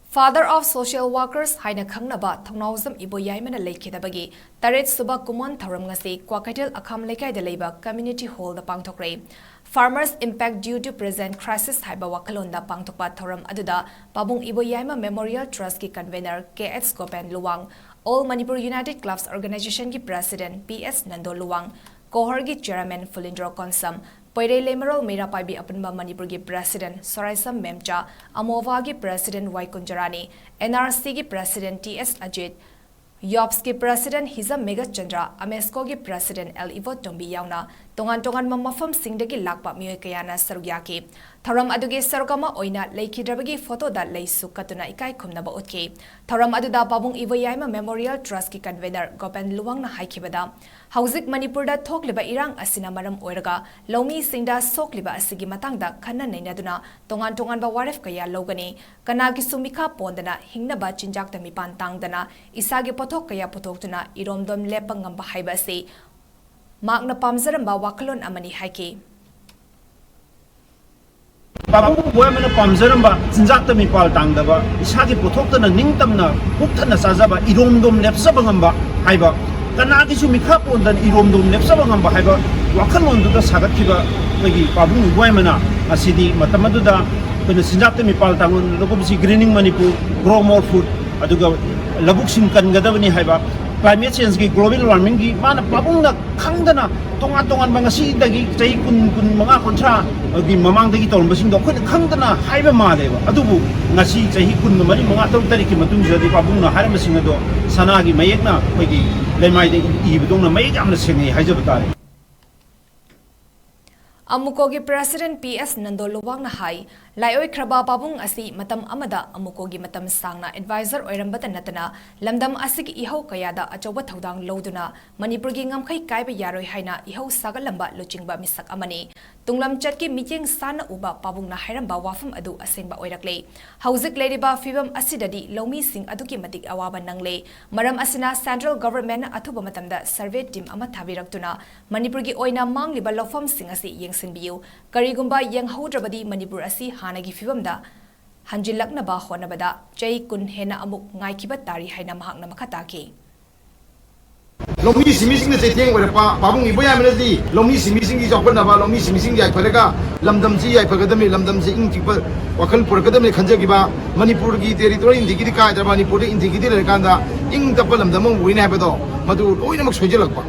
Father of Social Workers haina khangnaba thongnawzam 𝐒𝐵𝐲 leikidabagi taret suba kumon thoram ngasi Kwakaitel akham lekai da leiba community hall da pangthokre Farmers Impact due to present crisis haiba wakalon da pangthokpa thoram aduda pabung 𝐒𝐵𝐲 Memorial Trust ki convener 𝐾𝐻 Luwang All Manipur United Clubs Organization ki president PS Nando Luwang Kohor ki chairman Fulindro Konsam Poirei Lemerol Meira Paibi Apanba Manipur ki President Soraisam Memcha, Amova ki President Waikunjarani, NRC ki President TS Ajit, 𝐓𝐡𝐶 ki President 𝐒𝐵𝐚𝐻 𝐸𝐻 ki President 𝐿𝐸𝐵 yauna, tongan mamafam singdagi lakpa miyoi kayana sarugyaki. Thoram adugi sarukama oina leikidrabagi photo da leisu katuna ikai khumnaba utki. Thoram aduda pabung 𝐒𝐵𝐲 Memorial Trust ki convener 𝐺𝐴 Luwang na haikibada. Hauzik Manipur da thokliba irang asina maram oiraga laumi singda sokliba asigi matangda khanna nainaduna tongan ba waref kaya logani kanagi sumikha pondana hingnaba chinjak da mipan tangdana isagi pothok kaya pothoktuna iromdom lepa ngamba haiba se makna pamzaramba wakalon amani haiki Babu boy mana pamzaramba chinjak da mipal tangdaba isagi pothoktana ningtamna pukthana sajaba iromdom lepsaba ngamba haiba Kanagi sumikha pondan iromdom nepsaba ngamba haiba wakalonduda sagatkiba magi pabung boymana asidi matamaduda kana sinjakta mipal tangun lobumsi greening manipur grow more food aduga labuk sim kangadabani haiba climate change gi global warming gi mana pabungna khangdana tongan bangasi dagi chai kun manga kontra gi mamang dagi tolbasing do khoi khangdana haiba maleba adubu ngasi chai kun mari manga tok tariki matung jodi pabungna haimasing ado sanagi mayekna khoigi lemai de ibdongna mayek amna sengi haijabtare Amukogi President PS Nando Luwang na hai laioi kraba pabung asi matam amada amukogi matam sangna advisor oirambata natana lamdam asigi ihau kayada achoba thodang loduna Manipur gi ngamkhai kaiba yaroi haina ihau sagalamba luchingba misak amani tunglam chatki meeting sana uba pabung na hairamba wafam adu asengba oirakle hauzik leriba fibam asidadi lomi sing aduki matik awaba nangle maram asina central government athuba matamda survey team ama thabiraktuna Manipur gi oina mangliba lofam sing asi yengsinbiu karigumba yenghaudrabadi Manipur asi hanagi fibamda hanjilaknaba honabada chai kun hena amuk ngaikiba tari haina mahakna makataki Lomi simising na setting wala pa pabung 𝐒𝐵𝐲 di lomi simising gi jokpan na ba lomi simising gi pharaga lamdam ji ai phagadami lamdam ji ing tipa wakal purkadami khanjagi ba Manipur gi territory indi gi ka da Manipur indi gi le kanda ing tapal lamdam mo wina ha ba do madu loina mak soijelak ba